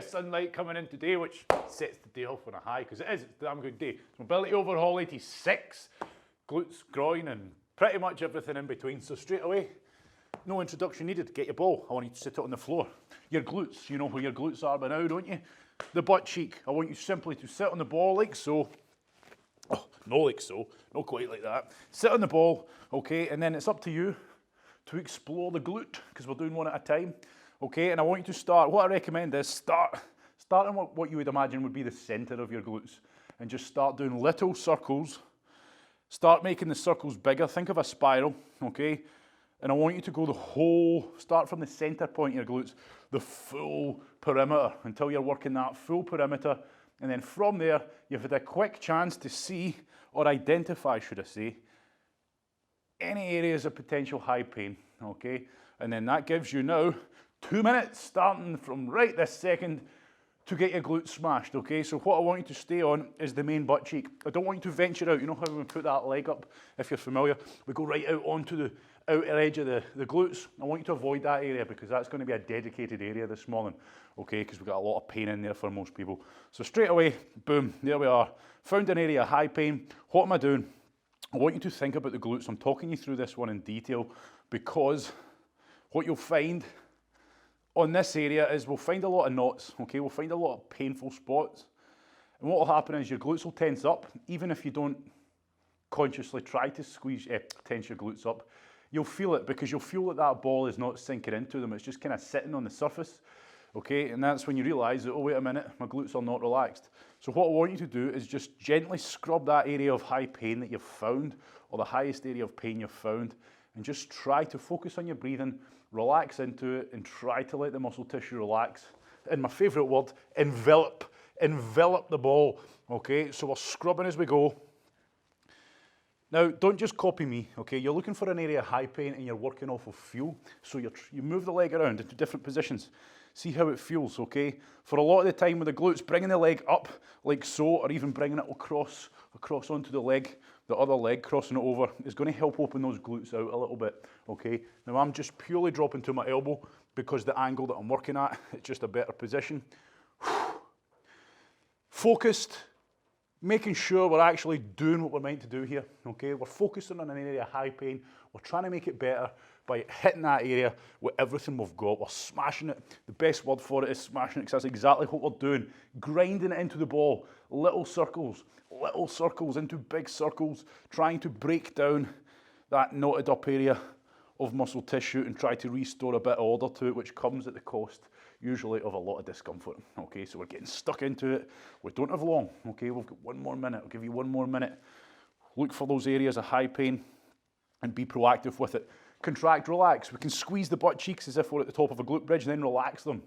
of sunlight coming in today, which sets the day off on a high, because it's a damn good day. It's Mobility Overhaul 86, glutes, groin, and pretty much everything in between. So straight away, no introduction needed. Get your ball. I want you to sit it on the floor. Your glutes, you know where your glutes are by now, don't you? The butt cheek, I want you simply to sit on the ball like so. Oh, no like so, not quite like that. Sit on the ball, okay, and then it's up to you to explore the glute, because we're doing one at a time, okay? And I want you to start, what I recommend is starting what you would imagine would be the center of your glutes, and just start doing little circles. Start making the circles bigger. Think of a spiral, okay? And I want you to go the whole, start from the center point of your glutes, the full perimeter, until you're working that full perimeter. And then from there, you've had a quick chance to see, or identify, should I say, any areas of potential high pain, okay? And then that gives you now 2 minutes, starting from right this second, to get your glutes smashed, okay? So what I want you to stay on is the main butt cheek. I don't want you to venture out. You know how we put that leg up, if you're familiar? We go right out onto the outer edge of the glutes. I want you to avoid that area, because that's going to be a dedicated area this morning, okay? Because we've got a lot of pain in there for most people. So straight away, boom, there we are. Found an area of high pain. What am I doing? I want you to think about the glutes. I'm talking you through this one in detail, because what you'll find on this area is we'll find a lot of knots, okay? We'll find a lot of painful spots. And what will happen is your glutes will tense up, even if you don't consciously try to tense your glutes up. You'll feel it, because you'll feel that that ball is not sinking into them. It's just kind of sitting on the surface, okay? And that's when you realize that, oh, wait a minute, my glutes are not relaxed. So what I want you to do is just gently scrub that area of high pain that you've found, or the highest area of pain you've found, and just try to focus on your breathing, relax into it, and try to let the muscle tissue relax. And my favorite word, envelop the ball, okay? So we're scrubbing as we go. Now, don't just copy me, okay? You're looking for an area of high pain and you're working off of feel. So you move the leg around into different positions. See how it feels, okay? For a lot of the time with the glutes, bringing the leg up like so, or even bringing it across onto the leg, the other leg, crossing it over, is going to help open those glutes out a little bit, okay? Now, I'm just purely dropping to my elbow, because the angle that I'm working at, it's just a better position. Focused. Making sure we're actually doing what we're meant to do here, okay? We're focusing on an area of high pain. We're trying to make it better by hitting that area with everything we've got. We're smashing it. The best word for it is smashing it, because that's exactly what we're doing. Grinding it into the ball. Little circles into big circles, trying to break down that knotted up area of muscle tissue and try to restore a bit of order to it, which comes at the cost usually of a lot of discomfort, okay? So we're getting stuck into it. We don't have long, okay? We've got 1 more minute. I'll give you 1 more minute. Look for those areas of high pain and be proactive with it. Contract, relax. We can squeeze the butt cheeks as if we're at the top of a glute bridge, and then relax them.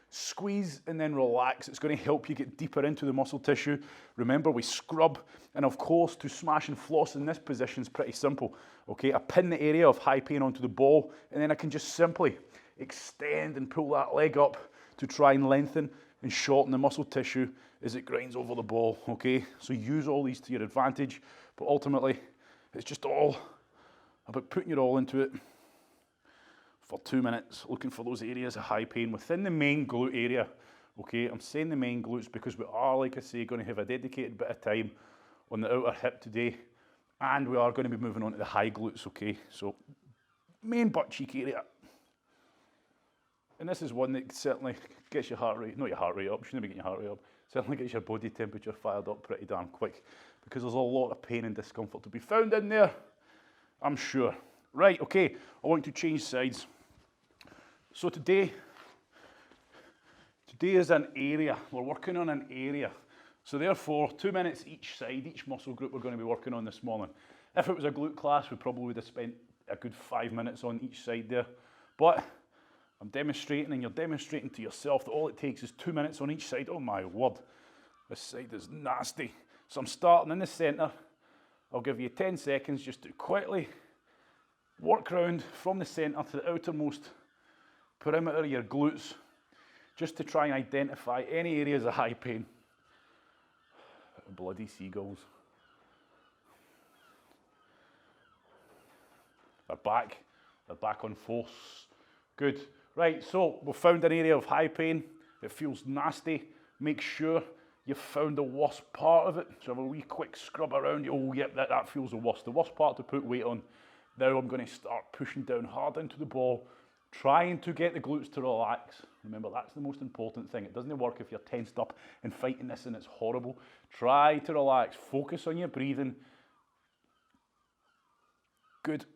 Squeeze and then relax. It's going to help you get deeper into the muscle tissue. Remember, we scrub, and of course, to smash and floss in this position is pretty simple, okay? I pin the area of high pain onto the ball, and then I can just simply extend and pull that leg up to try and lengthen and shorten the muscle tissue as it grinds over the ball, okay? So use all these to your advantage, but ultimately, it's just all about putting your all into it for 2 minutes, looking for those areas of high pain within the main glute area, okay? I'm saying the main glutes because we are, like I say, going to have a dedicated bit of time on the outer hip today, and we are going to be moving on to the high glutes, okay? So main butt cheek area. And this is one that certainly gets your heart rate, not your heart rate up, shouldn't be getting your heart rate up, certainly gets your body temperature fired up pretty damn quick, because there's a lot of pain and discomfort to be found in there, I'm sure. Right, okay, I want you to change sides. So today is an area, we're working on an area. So therefore, 2 minutes each side, each muscle group we're going to be working on this morning. If it was a glute class, we probably would have spent a good 5 minutes on each side there. But I'm demonstrating, and you're demonstrating to yourself that all it takes is 2 minutes on each side. Oh my word, this side is nasty. So I'm starting in the center. I'll give you 10 seconds just to quickly work round from the center to the outermost perimeter of your glutes, just to try and identify any areas of high pain. Bloody seagulls. They're back on force. Good. Right, so we've found an area of high pain. it feels nasty, make sure you've found the worst part of it. So have a wee quick scrub around. Oh, yep, that feels the worst. The worst part to put weight on. Now I'm going to start pushing down hard into the ball, trying to get the glutes to relax. Remember, that's the most important thing. It doesn't work if you're tensed up and fighting this and it's horrible. Try to relax. Focus on your breathing. Good.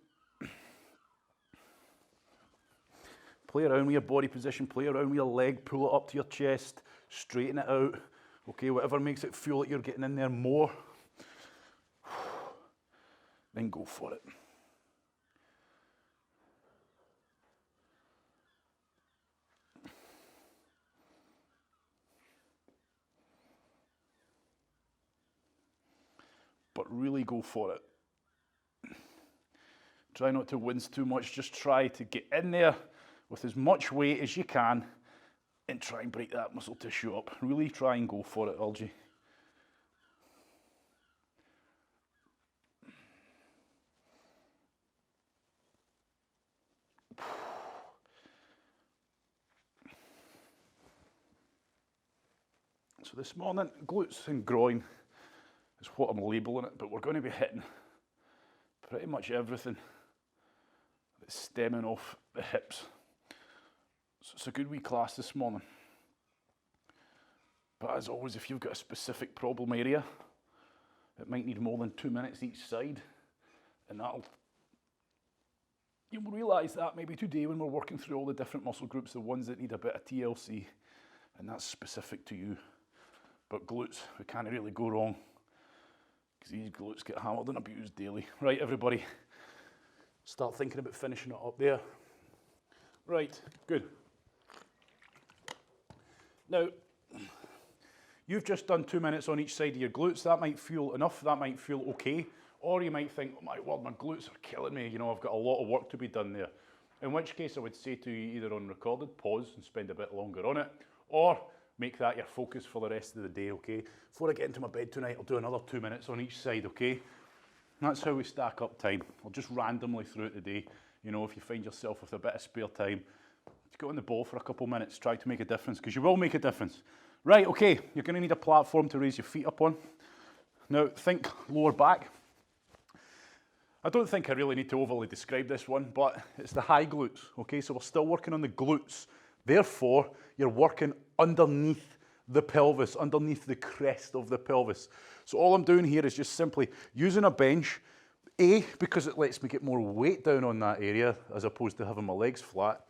Play around with your body position. Play around with your leg. Pull it up to your chest. Straighten it out. Okay, whatever makes it feel like you're getting in there more. Then go for it. But really go for it. Try not to wince too much. Just try to get in there with as much weight as you can and try and break that muscle tissue up. Really try and go for it, Algie. So this morning, glutes and groin is what I'm labelling it, but we're going to be hitting pretty much everything that's stemming off the hips. So it's a good wee class this morning. But as always, if you've got a specific problem area, it might need more than 2 minutes each side, and you'll realise that maybe today when we're working through all the different muscle groups, the ones that need a bit of TLC, and that's specific to you. But glutes, we can't really go wrong, because these glutes get hammered and abused daily. Right, everybody, start thinking about finishing it up there. Right, good. Now, you've just done 2 minutes on each side of your glutes. That might feel enough, that might feel okay. Or you might think, oh my word, my glutes are killing me. You know, I've got a lot of work to be done there. In which case I would say to you, either on recorded, pause and spend a bit longer on it, or make that your focus for the rest of the day, okay? Before I get into my bed tonight, I'll do another 2 minutes on each side, okay? That's how we stack up time. I'll just randomly throughout the day, you know, if you find yourself with a bit of spare time, just go on the ball for a couple minutes, try to make a difference, because you will make a difference. Right, okay, you're going to need a platform to raise your feet up on. Now, think lower back. I don't think I really need to overly describe this one, but it's the high glutes, okay? So we're still working on the glutes. Therefore, you're working underneath the pelvis, underneath the crest of the pelvis. So all I'm doing here is just simply using a bench, because it lets me get more weight down on that area as opposed to having my legs flat,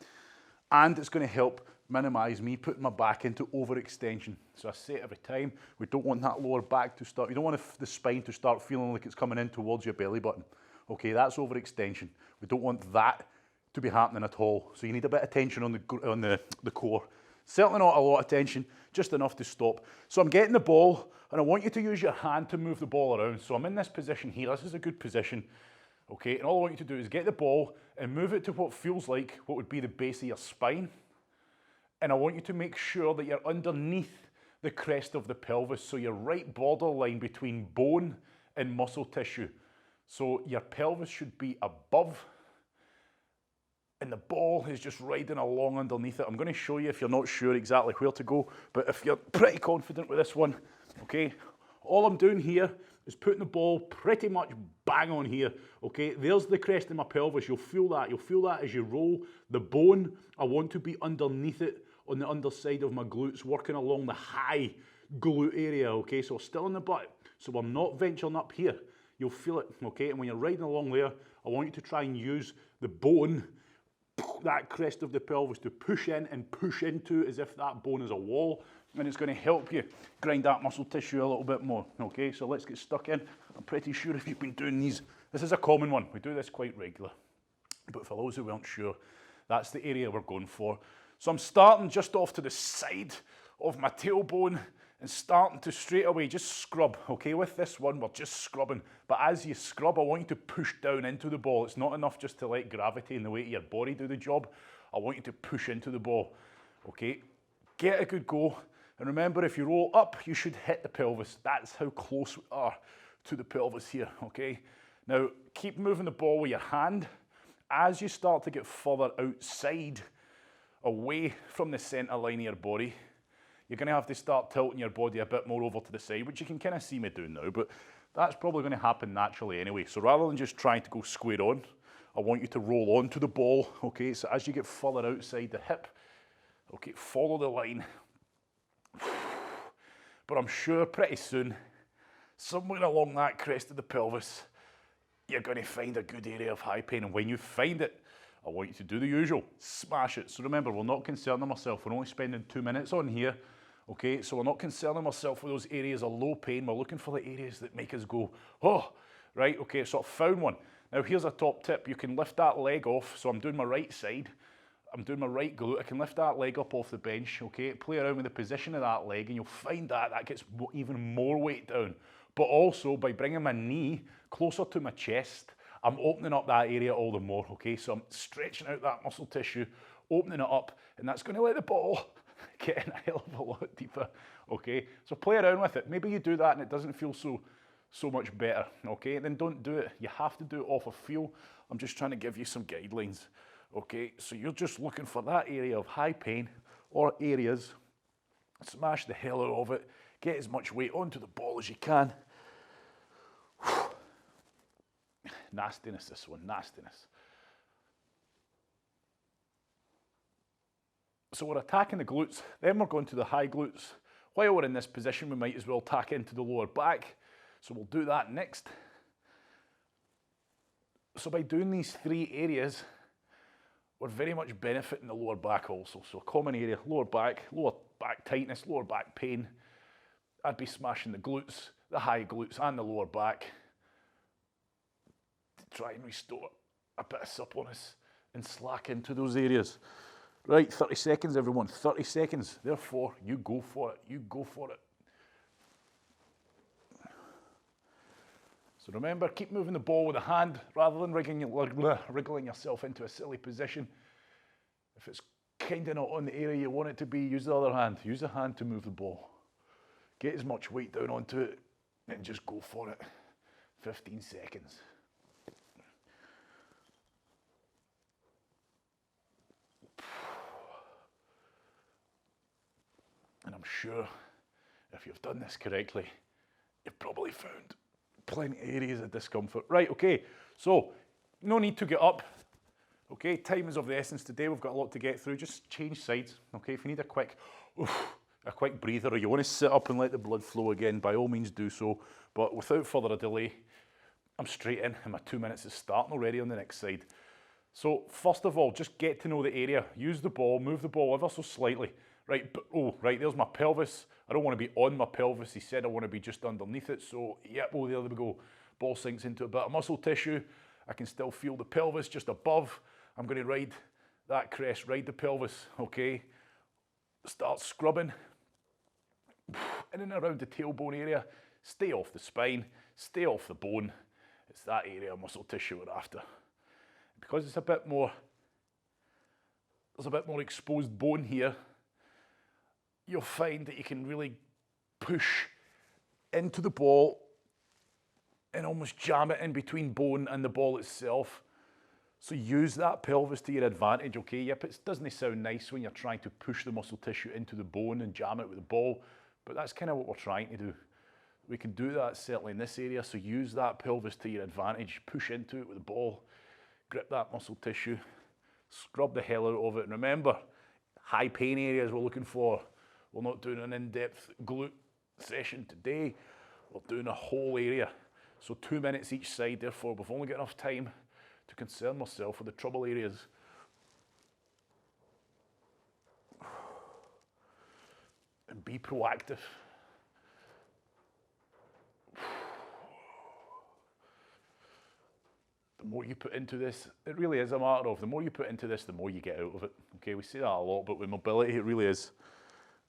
and it's going to help minimize me putting my back into overextension. So I say it every time, we don't want that lower back to start, you don't want the spine to start feeling like it's coming in towards your belly button. Okay, that's overextension. We don't want that to be happening at all. So you need a bit of tension on the core. Certainly not a lot of tension, just enough to stop. So I'm getting the ball, and I want you to use your hand to move the ball around. So I'm in this position here. This is a good position. Okay, and all I want you to do is get the ball and move it to what feels like what would be the base of your spine. And I want you to make sure that you're underneath the crest of the pelvis, so you're right borderline between bone and muscle tissue. So your pelvis should be above, and the ball is just riding along underneath it. I'm going to show you if you're not sure exactly where to go, but if you're pretty confident with this one, okay, all I'm doing here is putting the ball pretty much bang on here, okay? There's the crest of my pelvis. You'll feel that as you roll. The bone, I want to be underneath it on the underside of my glutes, working along the high glute area, okay? So still in the butt, so I'm not venturing up here. You'll feel it, okay? And when you're riding along there, I want you to try and use the bone, that crest of the pelvis, to push in and push into as if that bone is a wall, and it's going to help you grind that muscle tissue a little bit more, okay? So let's get stuck in. I'm pretty sure if you've been doing these, this is a common one. We do this quite regular. But for those who weren't sure, that's the area we're going for. So I'm starting just off to the side of my tailbone and starting to straight away just scrub, okay? With this one, we're just scrubbing. But as you scrub, I want you to push down into the ball. It's not enough just to let gravity and the weight of your body do the job. I want you to push into the ball, okay? Get a good go. And remember, if you roll up, you should hit the pelvis. That's how close we are to the pelvis here, okay? Now, keep moving the ball with your hand. As you start to get further outside, away from the center line of your body, you're going to have to start tilting your body a bit more over to the side, which you can kind of see me doing now, but that's probably going to happen naturally anyway. So rather than just trying to go square on, I want you to roll onto the ball, okay? So as you get further outside the hip, okay, follow the line. But I'm sure pretty soon, somewhere along that crest of the pelvis, you're going to find a good area of high pain. And when you find it, I want you to do the usual, smash it. So remember, we're not concerning ourselves. We're only spending 2 minutes on here, okay? So we're not concerning ourselves with those areas of low pain. We're looking for the areas that make us go, oh, right, okay, so I've found one. Now here's a top tip. You can lift that leg off. So I'm doing my right side. I'm doing my right glute. I can lift that leg up off the bench, okay? Play around with the position of that leg and you'll find that gets even more weight down. But also by bringing my knee closer to my chest, I'm opening up that area all the more, okay? So I'm stretching out that muscle tissue, opening it up, and that's going to let the ball get in a hell of a lot deeper, okay? So play around with it. Maybe you do that and it doesn't feel so much better, okay? Then don't do it. You have to do it off of feel. I'm just trying to give you some guidelines, okay? So you're just looking for that area of high pain or areas. Smash the hell out of it. Get as much weight onto the ball as you can. Nastiness, this one, nastiness. So we're attacking the glutes, then we're going to the high glutes. While we're in this position, we might as well tack into the lower back. So we'll do that next. So by doing these 3 areas, we're very much benefiting the lower back also. So a common area, lower back tightness, lower back pain. I'd be smashing the glutes, the high glutes and the lower back to try and restore a bit of suppleness and slack into those areas. Right, 30 seconds everyone, 30 seconds. Therefore, you go for it, you go for it. So remember, keep moving the ball with a hand rather than wriggling yourself into a silly position. If it's kind of not on the area you want it to be, use the other hand. Use the hand to move the ball. Get as much weight down onto it and just go for it. 15 seconds. And I'm sure if you've done this correctly, you've probably found plenty of areas of discomfort. Right, okay, so no need to get up. Okay, time is of the essence today. We've got a lot to get through. Just change sides, okay? If you need a quick breather or you want to sit up and let the blood flow again, by all means do so. But without further delay, I'm straight in and my 2 minutes is starting already on the next side. So first of all, just get to know the area. Use the ball, move the ball ever so slightly. Right, but, right, there's my pelvis. I don't want to be on my pelvis. He said I want to be just underneath it. So, yep, oh, there we go. Ball sinks into a bit of muscle tissue. I can still feel the pelvis just above. I'm going to ride that crest, ride the pelvis, okay? Start scrubbing in and around the tailbone area. Stay off the spine, stay off the bone. It's that area of muscle tissue we're after. Because it's a bit more, there's a bit more exposed bone here, you'll find that you can really push into the ball and almost jam it in between bone and the ball itself. So use that pelvis to your advantage, okay? Yep, it doesn't sound nice when you're trying to push the muscle tissue into the bone and jam it with the ball, but that's kind of what we're trying to do. We can do that certainly in this area, so use that pelvis to your advantage, push into it with the ball, grip that muscle tissue, scrub the hell out of it. And remember, high pain areas we're looking for. We're not doing an in-depth glute session today. We're doing a whole area. So 2 minutes each side, therefore we've only got enough time to concern myself with the trouble areas. And be proactive. The more you put into this, it really is a matter of, the more you put into this, the more you get out of it. Okay, we say that a lot, but with mobility, it really is.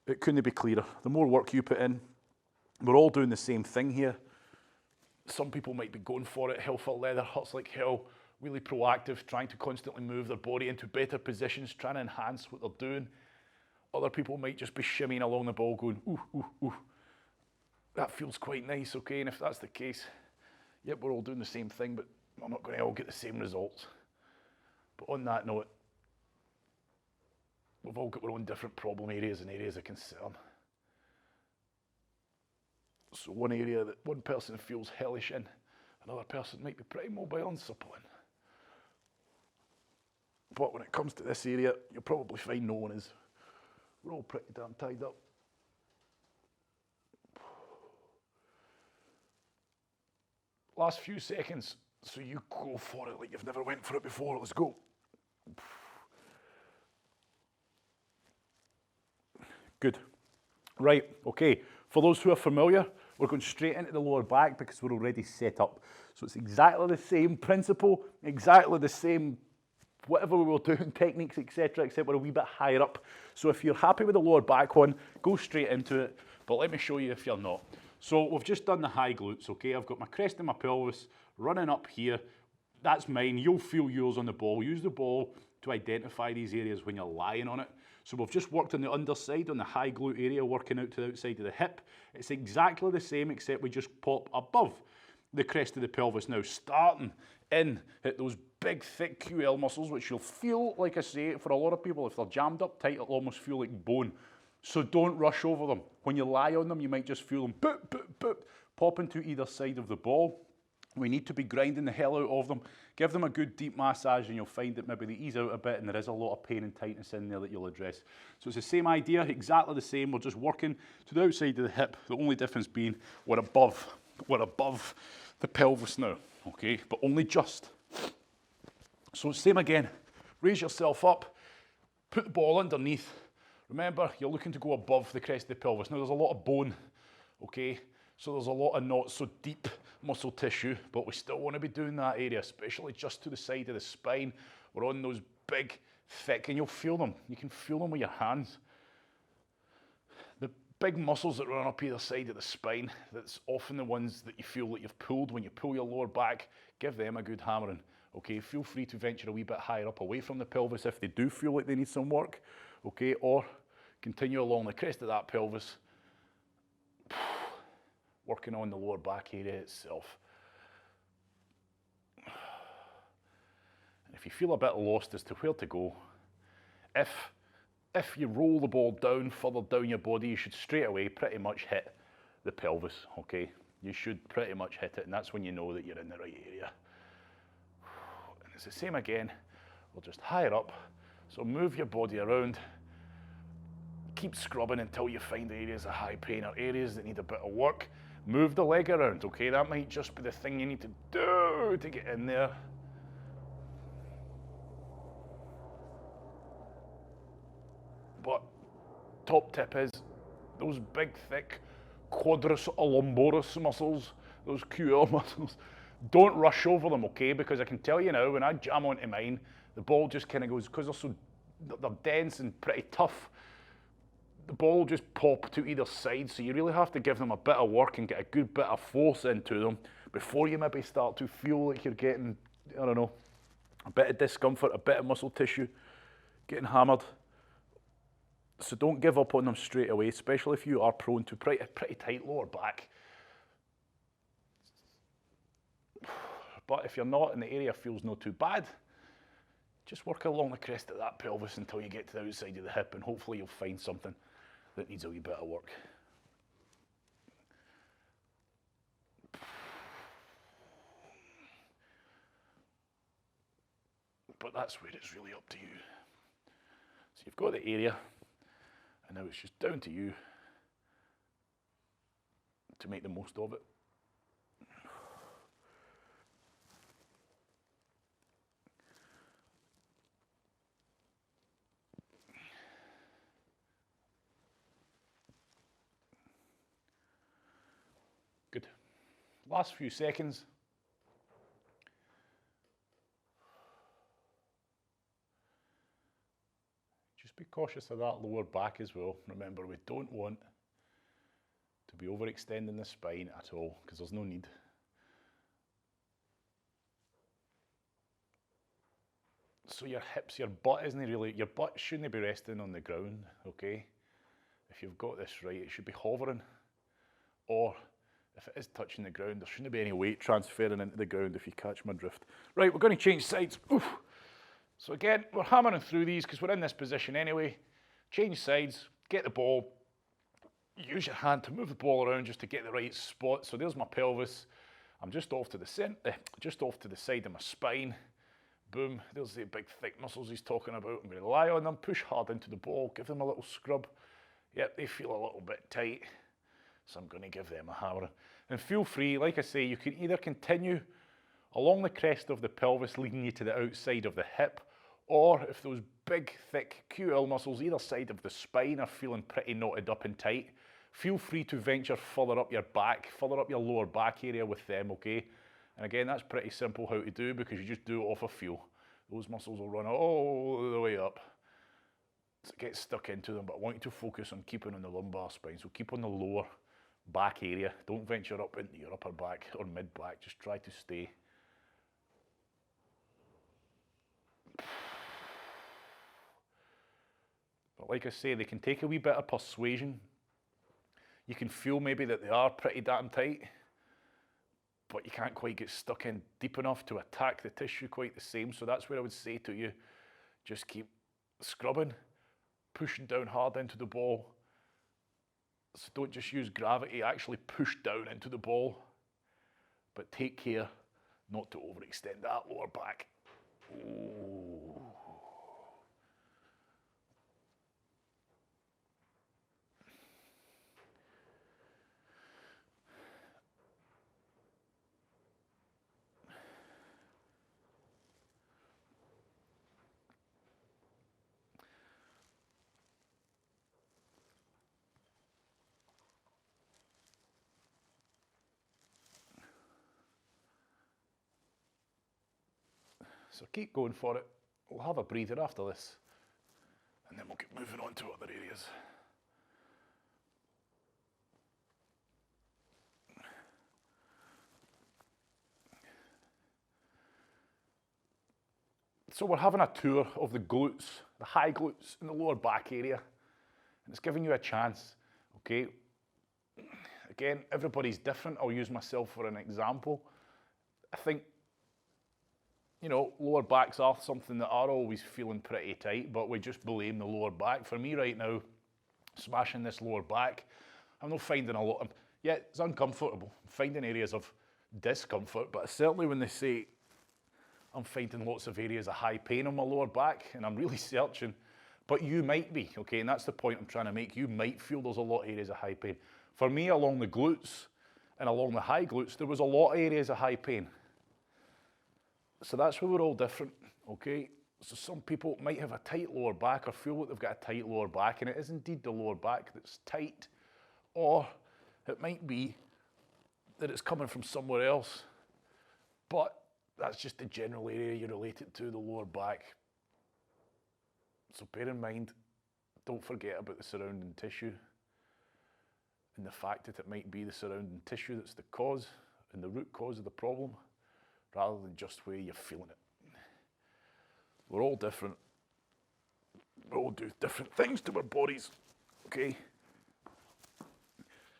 It couldn't be clearer. The more work you put in, we're all doing the same thing here. Some people might be going for it, hell for leather, hurts like hell, really proactive, trying to constantly move their body into better positions, trying to enhance what they're doing. Other people might just be shimmying along the ball going, ooh, ooh, ooh. That feels quite nice, okay? And if that's the case, yep, we're all doing the same thing, but we're not going to all get the same results. But on that note, we've all got our own different problem areas and areas of concern. So one area that one person feels hellish in, another person might be pretty mobile and supple in. But when it comes to this area, you'll probably find no one is. We're all pretty damn tied up. Last few seconds, so you go for it like you've never went for it before. Let's go. Good. Right, okay. For those who are familiar, we're going straight into the lower back because we're already set up. So it's exactly the same principle, exactly the same whatever we were doing, techniques, etc., except we're a wee bit higher up. So if you're happy with the lower back one, go straight into it. But let me show you if you're not. So we've just done the high glutes, okay? I've got my crest and my pelvis running up here. That's mine. You'll feel yours on the ball. Use the ball to identify these areas when you're lying on it. So we've just worked on the underside, on the high glute area, working out to the outside of the hip. It's exactly the same, except we just pop above the crest of the pelvis now, starting in at those big, thick QL muscles, which you'll feel, like I say, for a lot of people, if they're jammed up tight, it'll almost feel like bone. So don't rush over them. When you lie on them, you might just feel them boop, boop, boop, popping to either side of the ball. We need to be grinding the hell out of them. Give them a good deep massage and you'll find that maybe they ease out a bit and there is a lot of pain and tightness in there that you'll address. So it's the same idea, exactly the same. We're just working to the outside of the hip. The only difference being we're above the pelvis now, okay? But only just. So same again. Raise yourself up, put the ball underneath. Remember, you're looking to go above the crest of the pelvis. Now there's a lot of bone, okay? So there's a lot of not so deep muscle tissue, but we still want to be doing that area, especially just to the side of the spine. We're on those big, thick, and you'll feel them. You can feel them with your hands. The big muscles that run up either side of the spine, that's often the ones that you feel that you've pulled. When you pull your lower back, give them a good hammering. Okay, feel free to venture a wee bit higher up away from the pelvis if they do feel like they need some work. Okay, or continue along the crest of that pelvis, working on the lower back area itself. And if you feel a bit lost as to where to go, if you roll the ball down, further down your body, you should straight away pretty much hit the pelvis, okay? You should pretty much hit it, and that's when you know that you're in the right area. And it's the same again. We'll just higher up. So move your body around. Keep scrubbing until you find areas of high pain or areas that need a bit of work. Move the leg around, okay? That might just be the thing you need to do to get in there. But top tip is those big, thick quadris lumboris muscles, those QL muscles, don't rush over them, okay? Because I can tell you now, when I jam onto mine, the ball just kind of goes, because they're dense and pretty tough, the ball will just pop to either side, so you really have to give them a bit of work and get a good bit of force into them before you maybe start to feel like you're getting, I don't know, a bit of discomfort, a bit of muscle tissue, getting hammered. So don't give up on them straight away, especially if you are prone to pretty tight lower back. But if you're not and the area feels not too bad, just work along the crest of that pelvis until you get to the outside of the hip, and hopefully you'll find something that needs a wee bit of work. But that's where it's really up to you. So you've got the area, and now it's just down to you to make the most of it. Good. Last few seconds. Just be cautious of that lower back as well. Remember, we don't want to be overextending the spine at all, because there's no need. So your hips, your butt isn't really, your butt shouldn't be resting on the ground, okay? If you've got this right, it should be hovering, or if it is touching the ground, there shouldn't be any weight transferring into the ground, if you catch my drift. Right, we're going to change sides. Oof. So again, we're hammering through these because we're in this position anyway. Change sides, get the ball use your hand to move the ball around just to get the right spot. So there's my pelvis. I'm just off to the just off to the side of my spine. Boom, there's the big thick muscles he's talking about. I'm going to lie on them, push hard into the ball, give them a little scrub. Yep, they feel a little bit tight, so I'm going to give them a hammer. And feel free, like I say, you can either continue along the crest of the pelvis, leading you to the outside of the hip, or if those big, thick QL muscles either side of the spine are feeling pretty knotted up and tight, feel free to venture further up your back, further up your lower back area with them, okay? And again, that's pretty simple how to do because you just do it off a feel. Those muscles will run all the way up. So get stuck into them, but I want you to focus on keeping on the lumbar spine. So keep on the lower back area. Don't venture up into your upper back or mid back. Just try to stay. But like I say, they can take a wee bit of persuasion. You can feel maybe that they are pretty damn tight, but you can't quite get stuck in deep enough to attack the tissue quite the same. So that's where I would say to you, just keep scrubbing, pushing down hard into the ball. So don't just use gravity, actually push down into the ball, but take care not to overextend that lower back. Ooh. So keep going for it. We'll have a breather after this, and then we'll get moving on to other areas. So we're having a tour of the glutes, the high glutes in the lower back area, and it's giving you a chance, okay? Again, everybody's different. I'll use myself for an example. I think, you know, lower backs are something that are always feeling pretty tight, but we just blame the lower back. For me right now, smashing this lower back, I'm not finding a lot of, yeah, it's uncomfortable. I'm finding areas of discomfort, but certainly when they say I'm finding lots of areas of high pain on my lower back, and I'm really searching, but you might be, okay, and that's the point I'm trying to make. You might feel there's a lot of areas of high pain. For me, along the glutes and along the high glutes, there was a lot of areas of high pain. So that's where we're all different, okay? So some people might have a tight lower back or feel like they've got a tight lower back, and it is indeed the lower back that's tight, or it might be that it's coming from somewhere else, but that's just the general area you're related to, the lower back. So bear in mind, don't forget about the surrounding tissue and the fact that it might be the surrounding tissue that's the cause and the root cause of the problem, rather than just where you're feeling it. We're all different. We all do different things to our bodies, okay?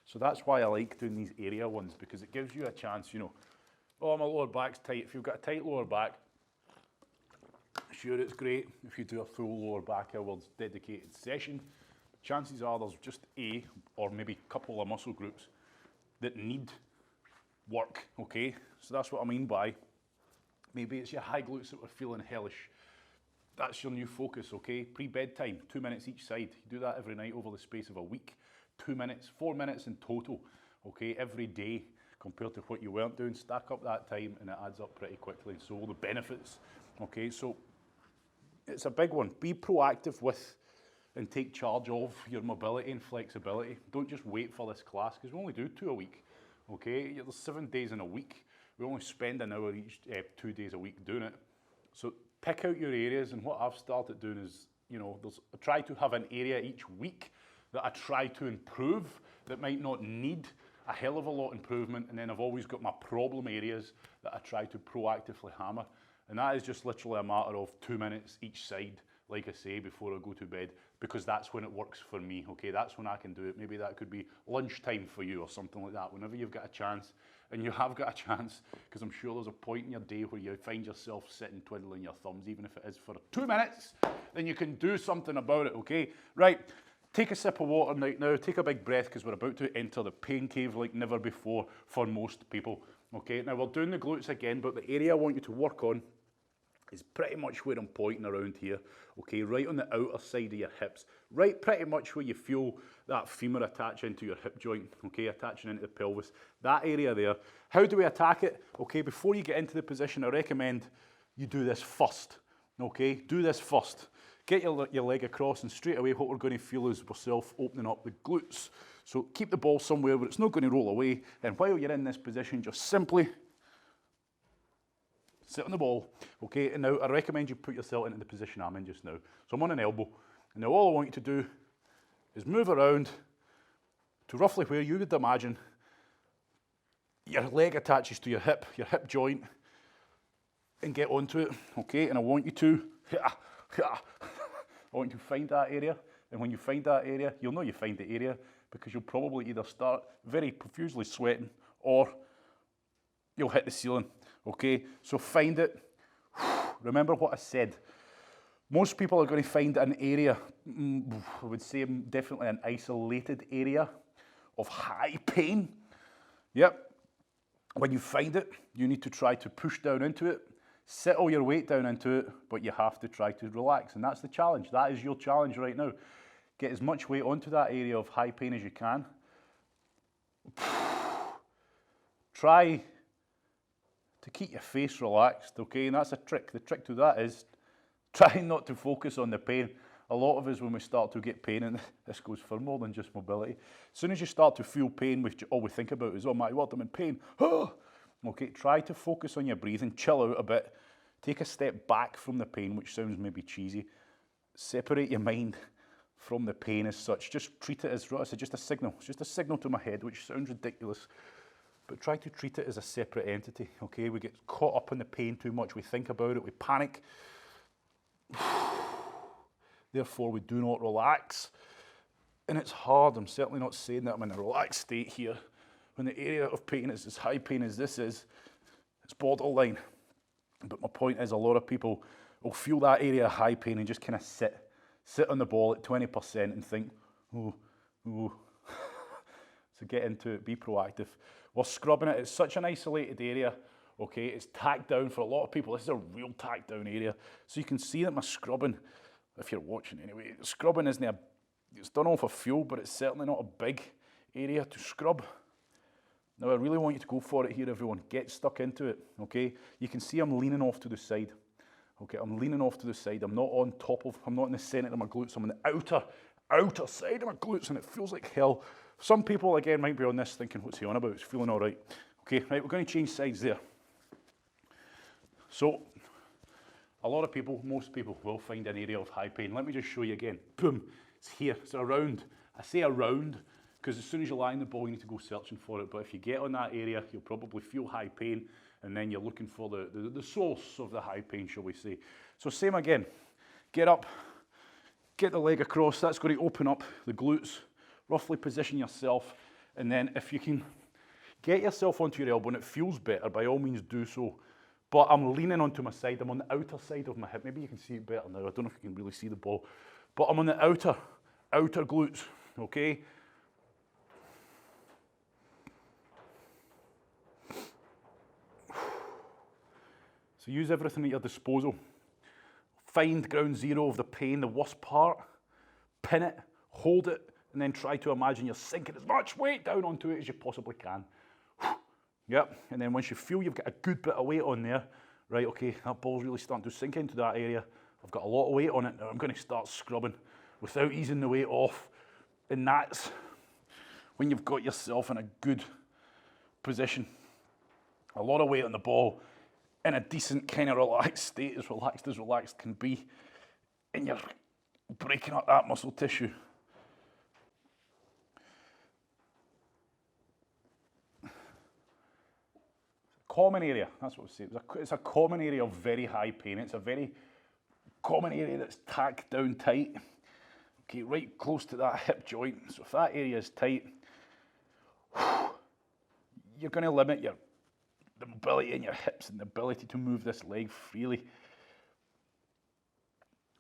So that's why I like doing these area ones, because it gives you a chance, you know, oh, my lower back's tight. If you've got a tight lower back, sure, it's great if you do a full lower back hours dedicated session. Chances are there's just a, or maybe a couple of muscle groups that need work, okay? So that's what I mean by, maybe it's your high glutes that we're feeling hellish. That's your new focus, okay? Pre-bedtime, 2 minutes each side. You do that every night over the space of a week. 2 minutes, 4 minutes in total, okay? Every day compared to what you weren't doing. Stack up that time and it adds up pretty quickly. So all the benefits, okay? So it's a big one. Be proactive with and take charge of your mobility and flexibility. Don't just wait for this class, because we only do 2 a week, okay? There's 7 days in a week. We only spend an hour each, 2 days a week doing it. So pick out your areas, and what I've started doing is, you know, I try to have an area each week that I try to improve that might not need a hell of a lot of improvement, and then I've always got my problem areas that I try to proactively hammer. And that is just literally a matter of 2 minutes each side, like I say, before I go to bed, because that's when it works for me, okay? That's when I can do it. Maybe that could be lunchtime for you or something like that, whenever you've got a chance. And you have got a chance, because I'm sure there's a point in your day where you find yourself sitting twiddling your thumbs, even if it is for 2 minutes, then you can do something about it, okay? Right, take a sip of water right now, take a big breath because we're about to enter the pain cave like never before for most people. Okay, now we're doing the glutes again, but the area I want you to work on is pretty much where I'm pointing around here, okay, right on the outer side of your hips, right pretty much where you feel that femur attach into your hip joint, okay, attaching into the pelvis, that area there. How do we attack it? Okay, before you get into the position, I recommend you do this first, okay, do this first. Get your leg across, and straight away what we're going to feel is ourselves opening up the glutes. So keep the ball somewhere where it's not going to roll away, and while you're in this position, just simply sit on the ball, okay, and now I recommend you put yourself into the position I'm in just now. So I'm on an elbow, and now all I want you to do is move around to roughly where you would imagine your leg attaches to your hip joint, and get onto it, okay, and I want you to find that area, and when you find that area, you'll know you find the area because you'll probably either start very profusely sweating or you'll hit the ceiling. Okay, so find it. Remember what I said. Most people are going to find an area, I would say definitely an isolated area of high pain. Yep. When you find it, you need to try to push down into it, set all your weight down into it, but you have to try to relax. And that's the challenge. That is your challenge right now. Get as much weight onto that area of high pain as you can. Try to keep your face relaxed, okay? And that's a trick. The trick to that is try not to focus on the pain. A lot of us, when we start to get pain, and this goes for more than just mobility, as soon as you start to feel pain, all we think about is, oh my word, I'm in pain. Okay, try to focus on your breathing, chill out a bit, take a step back from the pain, which sounds maybe cheesy. Separate your mind from the pain as such. Just treat it as just a signal. It's just a signal to my head, which sounds ridiculous. But try to treat it as a separate entity, okay? We get caught up in the pain too much. We think about it, we panic. Therefore, we do not relax. And it's hard. I'm certainly not saying that I'm in a relaxed state here. When the area of pain is as high pain as this is, it's borderline. But my point is, a lot of people will feel that area of high pain and just kind of sit on the ball at 20% and think, oh. So get into it, be proactive. We're scrubbing it. It's such an isolated area, okay? It's tacked down for a lot of people. This is a real tacked down area. So you can see that my scrubbing, if you're watching anyway, scrubbing isn't it's done all for fuel, but it's certainly not a big area to scrub. Now I really want you to go for it here, everyone. Get stuck into it, okay? You can see I'm leaning off to the side. Okay, I'm leaning off to the side. I'm not I'm not in the center of my glutes. I'm on the outer side of my glutes, and it feels like hell. Some people, again, might be on this thinking, what's he on about? It's feeling all right. Okay, right, we're going to change sides there. So, a lot of people, most people, will find an area of high pain. Let me just show you again. Boom, it's here, it's around. I say around, because as soon as you lie in the ball, you need to go searching for it. But if you get on that area, you'll probably feel high pain, and then you're looking for the source of the high pain, shall we say. So same again, get up, get the leg across. That's going to open up the glutes. Roughly position yourself, and then if you can get yourself onto your elbow and it feels better, by all means do so. But I'm leaning onto my side. I'm on the outer side of my hip. Maybe you can see it better now. I don't know if you can really see the ball. But I'm on the outer glutes, okay? So use everything at your disposal. Find ground zero of the pain, the worst part. Pin it, hold it, and then try to imagine you're sinking as much weight down onto it as you possibly can. Yep, and then once you feel you've got a good bit of weight on there, right, okay, that ball's really starting to sink into that area. I've got a lot of weight on it now. I'm going to start scrubbing without easing the weight off. And that's when you've got yourself in a good position. A lot of weight on the ball in a decent kind of relaxed state, as relaxed can be. And you're breaking up that muscle tissue. Common area, that's what we say. It's a common area of very high pain. It's a very common area that's tacked down tight. Okay, right close to that hip joint. So if that area is tight, you're going to limit the mobility in your hips and the ability to move this leg freely.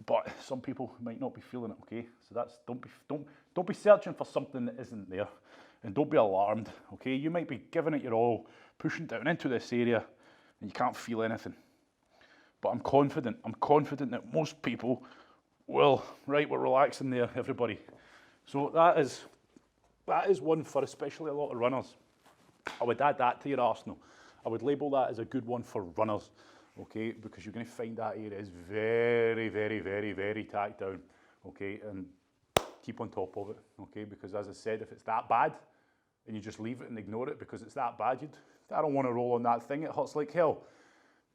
but some people might not be feeling it, okay? So that's, don't be searching for something that isn't there, and don't be alarmed, okay? You might be giving it your all, pushing down into this area, and you can't feel anything. But I'm confident that most people will. Right, we're relaxing there, everybody. So that is one for especially a lot of runners. I would add that to your arsenal. I would label that as a good one for runners, okay? Because you're going to find that area is very, very, very, very tacked down, okay? And keep on top of it, okay? Because as I said, if it's that bad and you just leave it and ignore it because it's that bad, I don't want to roll on that thing, it hurts like hell.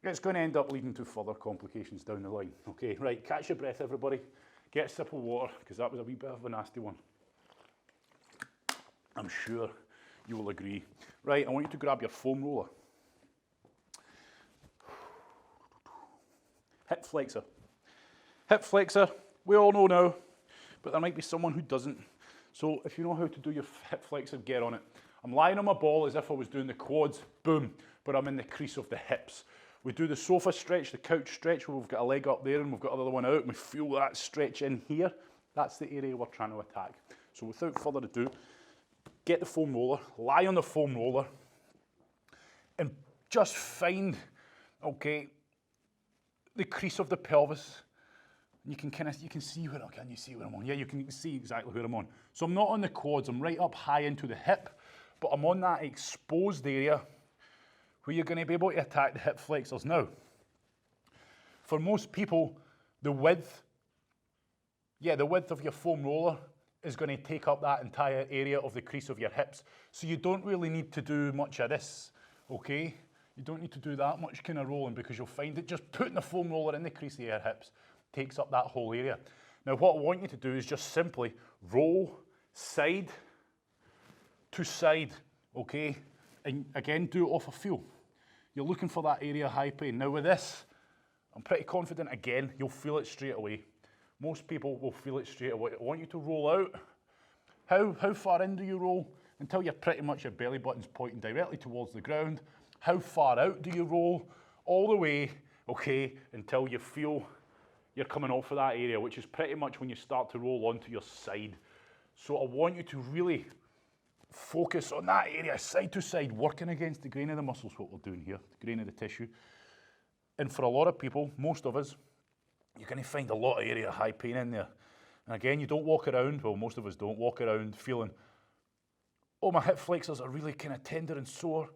It's going to end up leading to further complications down the line, okay? Right, catch your breath, everybody. Get a sip of water, because that was a wee bit of a nasty one. I'm sure you will agree. Right, I want you to grab your foam roller. Hip flexor. Hip flexor, we all know now, but there might be someone who doesn't. So if you know how to do your hip flexor, get on it. I'm lying on my ball as if I was doing the quads, boom, but I'm in the crease of the hips. We do the sofa stretch, the couch stretch, where we've got a leg up there and we've got the other one out, and we feel that stretch in here. That's the area we're trying to attack. So without further ado, get the foam roller, lie on the foam roller, and just find, okay, the crease of the pelvis. You can see where, can you see where I'm on? Yeah, you can see exactly where I'm on. So I'm not on the quads, I'm right up high into the hip, but I'm on that exposed area where you're going to be able to attack the hip flexors. Now, for most people, the width of your foam roller is going to take up that entire area of the crease of your hips. So you don't really need to do much of this, okay? You don't need to do that much kind of rolling, because you'll find that just putting the foam roller in the crease of your hips takes up that whole area. Now, what I want you to do is just simply roll side to side, okay? And again, do it off a feel. You're looking for that area of high pain. Now with this, I'm pretty confident, again, you'll feel it straight away. Most people will feel it straight away. I want you to roll out. How far in do you roll? Until you're pretty much your belly button's pointing directly towards the ground. How far out do you roll? All the way, okay, until you feel you're coming off of that area, which is pretty much when you start to roll onto your side. So I want you to really focus on that area, side to side, working against the grain of the muscles, what we're doing here, the grain of the tissue. And for a lot of people, most of us, you're going to find a lot of area of high pain in there. And again, you don't walk around, well, most of us don't walk around feeling, oh, my hip flexors are really kind of tender and sore.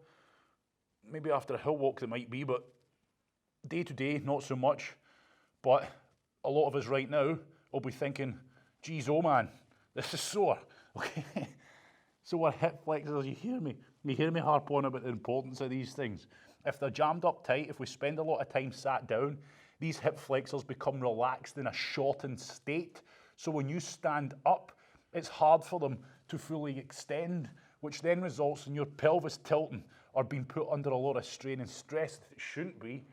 Maybe after a hill walk they might be, but day to day, not so much. But a lot of us right now will be thinking, geez, oh man, this is sore, okay? So our hip flexors, you hear me harp on about the importance of these things. If they're jammed up tight, if we spend a lot of time sat down, these hip flexors become relaxed in a shortened state. So when you stand up, it's hard for them to fully extend, which then results in your pelvis tilting or being put under a lot of strain and stress that it shouldn't be.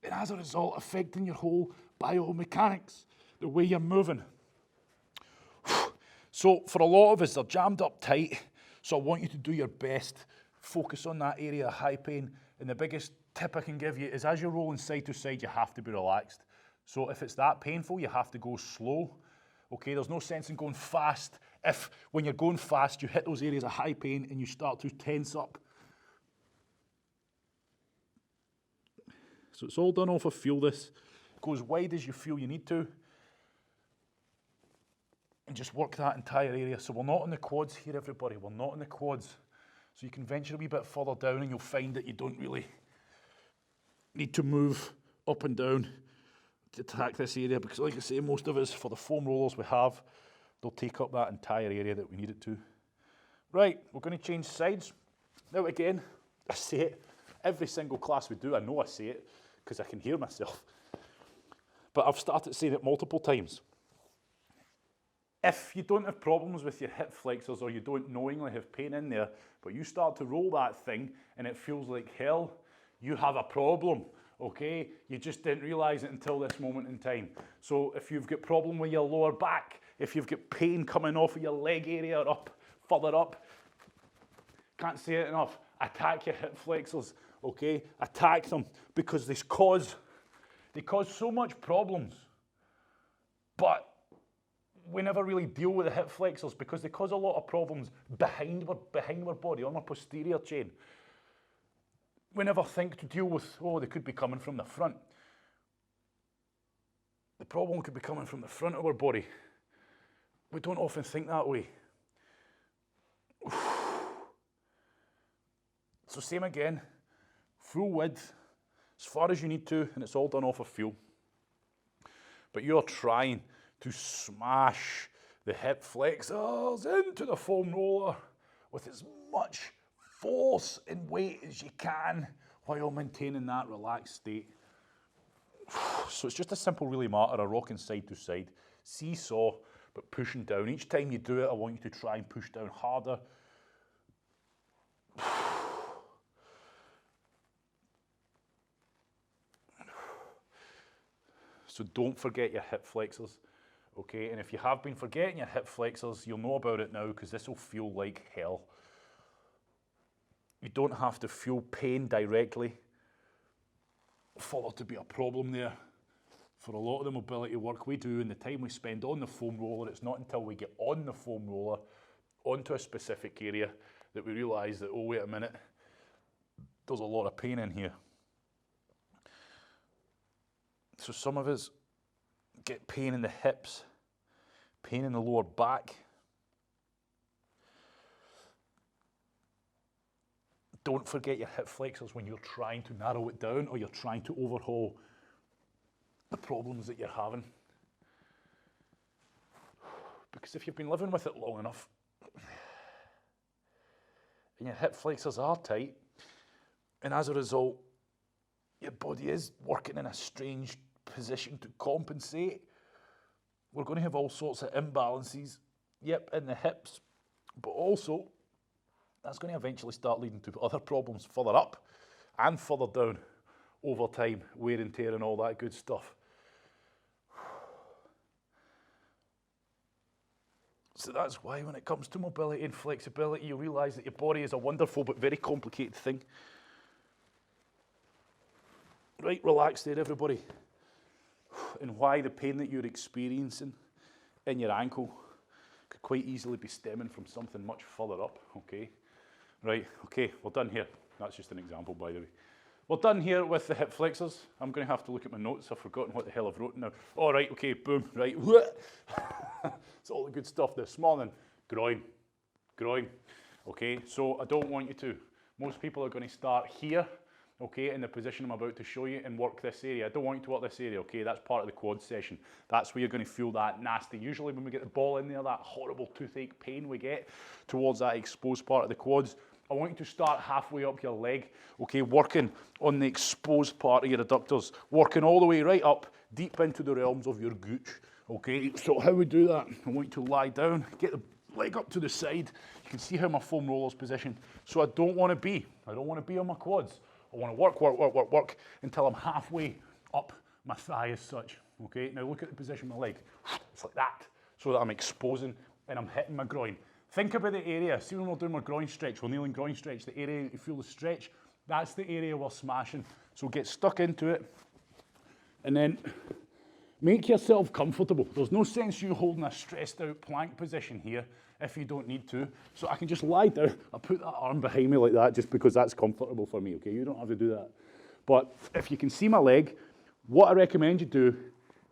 And as a result, affecting your whole biomechanics, the way you're moving. So for a lot of us, they're jammed up tight. So I want you to do your best. Focus on that area of high pain. And the biggest tip I can give you is as you're rolling side to side, you have to be relaxed. So if it's that painful, you have to go slow. Okay, there's no sense in going fast if when you're going fast, you hit those areas of high pain and you start to tense up. So it's all done off a feel this. Go as wide as you feel you need to. And just work that entire area. So we're not on the quads here, everybody. We're not on the quads. So you can venture a wee bit further down and you'll find that you don't really need to move up and down to attack this area, because like I say, most of us, for the foam rollers we have, they'll take up that entire area that we need it to. Right, we're going to change sides. Now again, I say it, every single class we do, I know I say it, because I can hear myself. But I've started saying it multiple times. If you don't have problems with your hip flexors, or you don't knowingly have pain in there, but you start to roll that thing and it feels like hell, you have a problem, okay? You just didn't realize it until this moment in time. So if you've got problem with your lower back, if you've got pain coming off of your leg area or up, further up, can't say it enough, attack your hip flexors, okay? Attack them, because this cause They cause so much problems, but we never really deal with the hip flexors because they cause a lot of problems behind our body, on our posterior chain. We never think to deal with, oh, they could be coming from the front. The problem could be coming from the front of our body. We don't often think that way. So same again, full width, as far as you need to, and it's all done off of fuel. But you're trying to smash the hip flexors into the foam roller with as much force and weight as you can while maintaining that relaxed state. So it's just a simple really matter of rocking side to side, seesaw, but pushing down. Each time you do it, I want you to try and push down harder. So don't forget your hip flexors, okay? And if you have been forgetting your hip flexors, you'll know about it now because this will feel like hell. You don't have to feel pain directly for there to be a problem there. For a lot of the mobility work we do and the time we spend on the foam roller, it's not until we get on the foam roller onto a specific area that we realise that, oh, wait a minute, there's a lot of pain in here. So some of us get pain in the hips, pain in the lower back. Don't forget your hip flexors when you're trying to narrow it down or you're trying to overhaul the problems that you're having. Because if you've been living with it long enough and your hip flexors are tight, and as a result, your body is working in a strange position to compensate, we're going to have all sorts of imbalances, yep, in the hips, but also that's going to eventually start leading to other problems further up and further down over time, wear and tear and all that good stuff. So that's why when it comes to mobility and flexibility, you realise that your body is a wonderful but very complicated thing. Right, relax there, everybody. And why the pain that you're experiencing in your ankle could quite easily be stemming from something much further up, okay? Right, okay, we're done here. That's just an example, by the way. We're done here with the hip flexors. I'm going to have to look at my notes. I've forgotten what the hell I've written now. All right, okay, boom, right. It's all the good stuff this morning. Groin. Okay, so I don't want you to. Most people are going to start here, okay, in the position I'm about to show you and work this area. I don't want you to work this area, okay? That's part of the quad session. That's where you're going to feel that nasty. Usually when we get the ball in there, that horrible toothache pain we get towards that exposed part of the quads. I want you to start halfway up your leg, okay, working on the exposed part of your adductors, working all the way right up, deep into the realms of your gooch, okay? So how we do that, I want you to lie down, get the leg up to the side. You can see how my foam roller's positioned. So I don't want to be on my quads. I want to work until I'm halfway up my thigh as such, okay? Now look at the position of my leg. It's like that, so that I'm exposing and I'm hitting my groin. Think about the area. See when we're doing our groin stretch, we're kneeling groin stretch, the area you feel the stretch, that's the area we're smashing. So get stuck into it and then make yourself comfortable. There's no sense you holding a stressed out plank position here if you don't need to. So I can just lie down. I'll put that arm behind me like that just because that's comfortable for me, okay? You don't have to do that. But if you can see my leg, what I recommend you do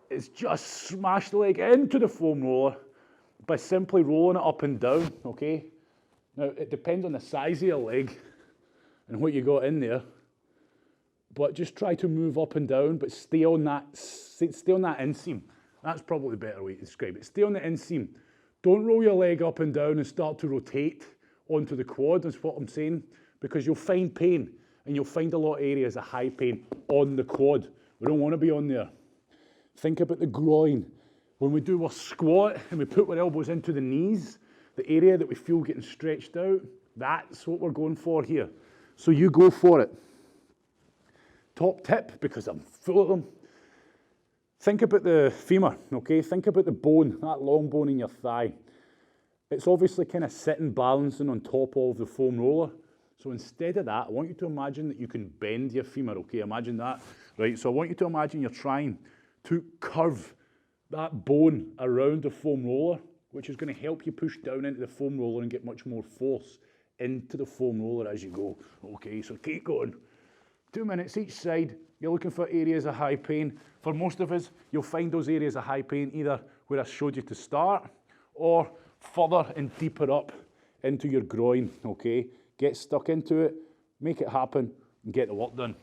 is just smash the leg into the foam roller by simply rolling it up and down, okay? Now, it depends on the size of your leg and what you got in there, but just try to move up and down, but stay on that inseam. That's probably the better way to describe it. Stay on the inseam. Don't roll your leg up and down and start to rotate onto the quad, is what I'm saying, because you'll find pain, and you'll find a lot of areas of high pain on the quad. We don't want to be on there. Think about the groin. When we do our squat and we put our elbows into the knees, the area that we feel getting stretched out, that's what we're going for here. So you go for it. Top tip, because I'm full of them. Think about the femur, okay? Think about the bone, that long bone in your thigh. It's obviously kind of sitting, balancing on top of the foam roller. So instead of that, I want you to imagine that you can bend your femur, okay? Imagine that, right? So I want you to imagine you're trying to curve that bone around the foam roller, which is going to help you push down into the foam roller and get much more force into the foam roller as you go. Okay, so keep going. 2 minutes each side. You're looking for areas of high pain. For most of us, you'll find those areas of high pain either where I showed you to start or further and deeper up into your groin, okay? Get stuck into it, make it happen, and get the work done.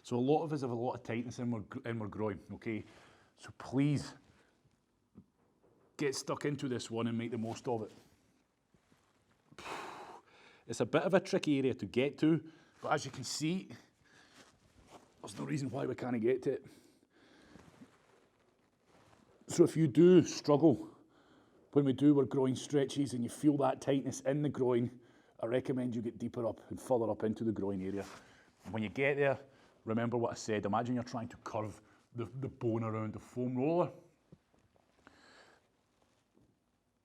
So a lot of us have a lot of tightness in our groin, okay? So please get stuck into this one and make the most of it. It's a bit of a tricky area to get to, but as you can see, there's no reason why we can't get to it. So if you do struggle when we do our groin stretches and you feel that tightness in the groin, I recommend you get deeper up and further up into the groin area. When you get there, remember what I said. Imagine you're trying to curve the bone around the foam roller.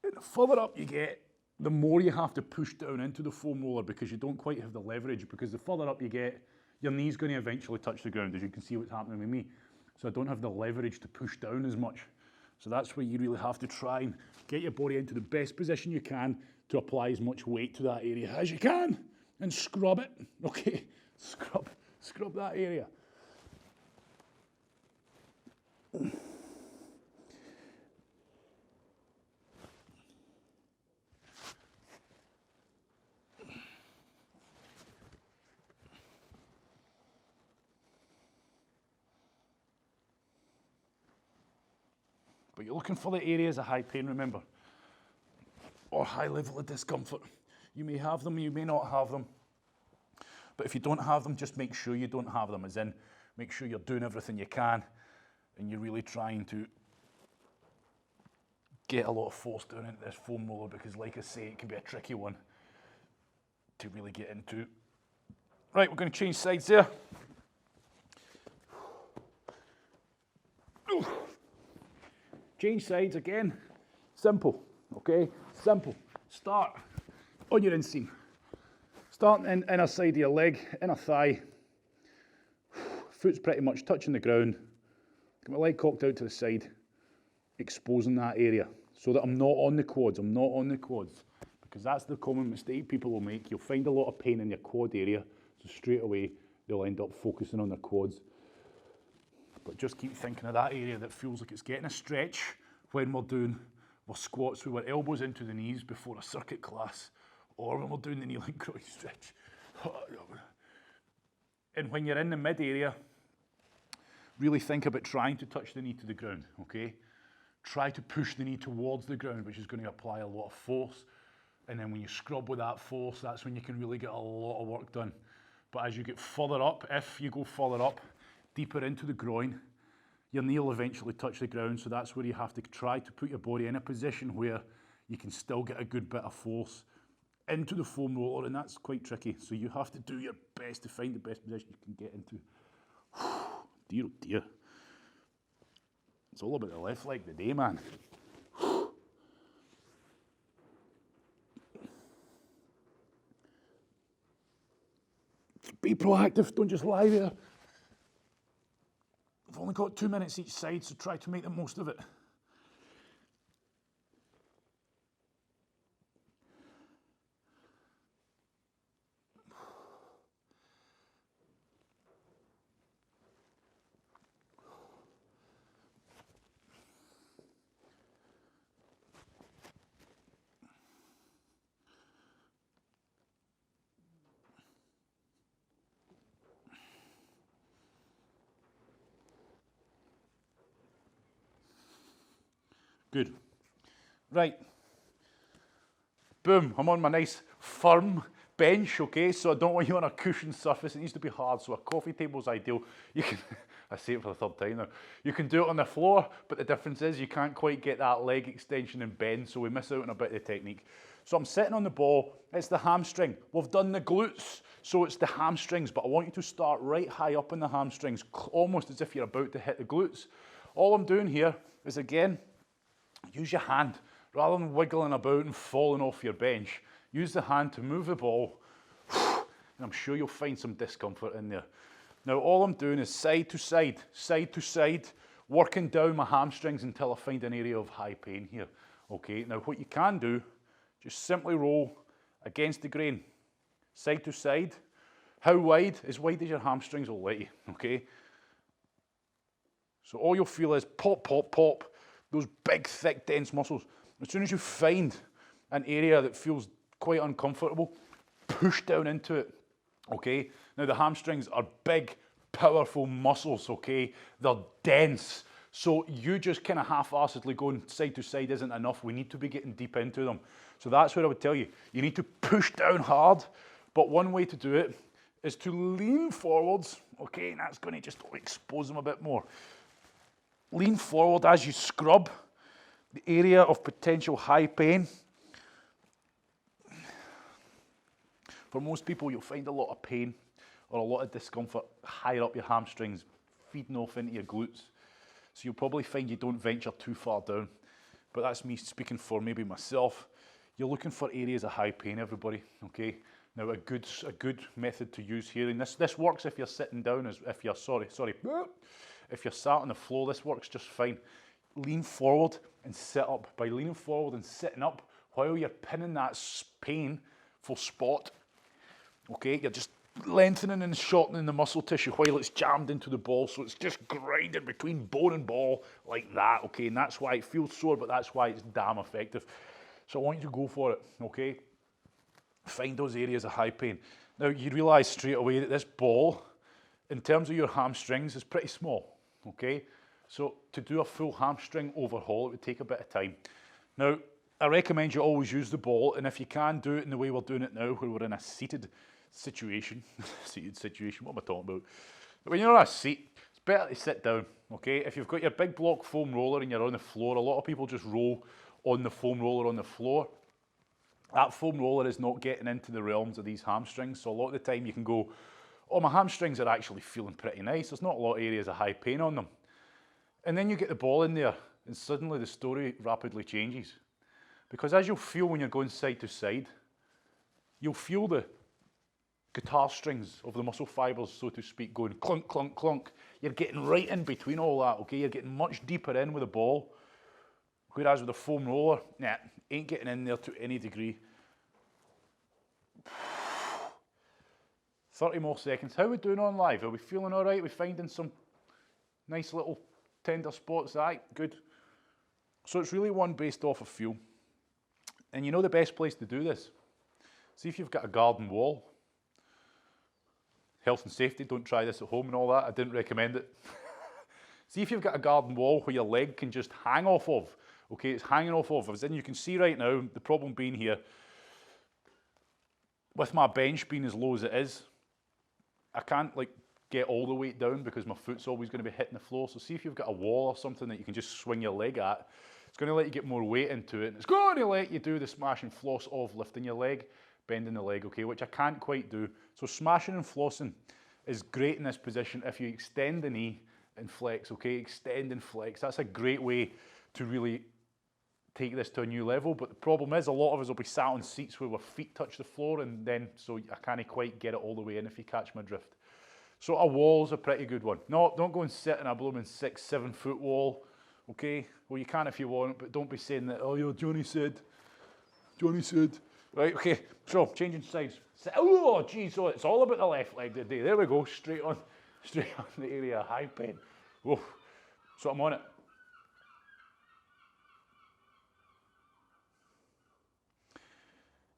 And the further up you get, the more you have to push down into the foam roller because you don't quite have the leverage, because the further up you get, your knee's going to eventually touch the ground, as you can see what's happening with me. So I don't have the leverage to push down as much. So that's where you really have to try and get your body into the best position you can to apply as much weight to that area as you can and scrub it, okay? Scrub that area. But you're looking for the areas of high pain, remember, or high level of discomfort. You may have them, you may not have them. But if you don't have them, just make sure you don't have them, as in make sure you're doing everything you can and you're really trying to get a lot of force down into this foam roller, because like I say, it can be a tricky one to really get into. Right, we're going to change sides there. Change sides again. Simple, okay? Simple. Start on your inseam. Starting in inner side of your leg, inner thigh. Foot's pretty much touching the ground. Get my leg cocked out to the side, exposing that area so that I'm not on the quads. I'm not on the quads, because that's the common mistake people will make. You'll find a lot of pain in your quad area, so straight away they'll end up focusing on their quads. But just keep thinking of that area that feels like it's getting a stretch when we're doing our squats with our elbows into the knees before a circuit class, or when we're doing the kneeling groin stretch. And when you're in the mid area, really think about trying to touch the knee to the ground, okay? Try to push the knee towards the ground, which is going to apply a lot of force. And then when you scrub with that force, that's when you can really get a lot of work done. But as you get further up, if you go further up, deeper into the groin, your knee will eventually touch the ground. So that's where you have to try to put your body in a position where you can still get a good bit of force into the foam roller, and that's quite tricky. So you have to do your best to find the best position you can get into. Dear, oh dear. It's all about the left leg today, man. Be proactive, don't just lie there. We've only got 2 minutes each side, so try to make the most of it. Good. Right. Boom. I'm on my nice firm bench, okay? So I don't want you on a cushioned surface. It needs to be hard, so a coffee table is ideal. You can, I say it for the third time now. You can do it on the floor, but the difference is you can't quite get that leg extension and bend, so we miss out on a bit of the technique. So I'm sitting on the ball, it's the hamstring. We've done the glutes, so it's the hamstrings, but I want you to start right high up in the hamstrings, almost as if you're about to hit the glutes. All I'm doing here is, again, use your hand. Rather than wiggling about and falling off your bench, use the hand to move the ball, and I'm sure you'll find some discomfort in there. Now, all I'm doing is side to side, working down my hamstrings until I find an area of high pain here. Okay, now what you can do, just simply roll against the grain, side to side. How wide? As wide as your hamstrings will let you, okay? So all you'll feel is pop, pop, pop, those big, thick, dense muscles. As soon as you find an area that feels quite uncomfortable, push down into it, okay? Now the hamstrings are big, powerful muscles, okay? They're dense. So you just kind of half-assedly going side to side isn't enough. We need to be getting deep into them. So that's what I would tell you. You need to push down hard, but one way to do it is to lean forwards, okay? And that's going to just expose them a bit more. Lean forward as you scrub the area of potential high pain. For most people, you'll find a lot of pain or a lot of discomfort higher up your hamstrings, feeding off into your glutes. So you'll probably find you don't venture too far down. But that's me speaking for maybe myself. You're looking for areas of high pain, everybody, okay? Now a good method to use here, and this works if you're sitting down, if you're if you're sat on the floor, this works just fine. Lean forward and sit up. By leaning forward and sitting up, while you're pinning that painful spot, okay, you're just lengthening and shortening the muscle tissue while it's jammed into the ball, so it's just grinding between bone and ball like that, okay? And that's why it feels sore, but that's why it's damn effective. So I want you to go for it, okay? Find those areas of high pain. Now, you realise straight away that this ball, in terms of your hamstrings, is pretty small, okay? So to do a full hamstring overhaul, it would take a bit of time. Now, I recommend you always use the ball, and if you can, do it in the way we're doing it now, where we're in a seated situation. Seated situation, what am I talking about? But when you're on a seat, it's better to sit down, okay? If you've got your big block foam roller and you're on the floor, a lot of people just roll on the foam roller on the floor. That foam roller is not getting into the realms of these hamstrings, so a lot of the time you can go, oh, my hamstrings are actually feeling pretty nice. There's not a lot of areas of high pain on them. And then you get the ball in there, and suddenly the story rapidly changes. Because as you'll feel when you're going side to side, you'll feel the guitar strings of the muscle fibers, so to speak, going clunk, clunk, clunk. You're getting right in between all that, okay? You're getting much deeper in with the ball. Whereas with the foam roller, nah, ain't getting in there to any degree. 30 more seconds. How are we doing on live? Are we feeling all right? Are we finding some nice little tender spots? Aye, good. So it's really one based off of feel. And you know the best place to do this? See if you've got a garden wall. Health and safety, don't try this at home and all that. I didn't recommend it. See if you've got a garden wall where your leg can just hang off of. Okay, it's hanging off of. As in, you can see right now, the problem being here, with my bench being as low as it is, I can't like get all the weight down because my foot's always going to be hitting the floor. So see if you've got a wall or something that you can just swing your leg at. It's going to let you get more weight into it. And it's going to let you do the smash and floss of lifting your leg, bending the leg, okay, which I can't quite do. So smashing and flossing is great in this position if you extend the knee and flex, okay? Extend and flex. That's a great way to really take this to a new level. But the problem is a lot of us will be sat on seats where our feet touch the floor, and then so I can't quite get it all the way in, if you catch my drift. So a wall's a pretty good one. No, don't go and sit in a blooming 6-7 foot wall, okay? Well, you can if you want, but don't be saying that, oh, yeah, Johnny said. Right, okay, so changing sides. Oh, geez, so it's all about the left leg today. There we go, straight on the area of high pain. Whoa, so I'm on it.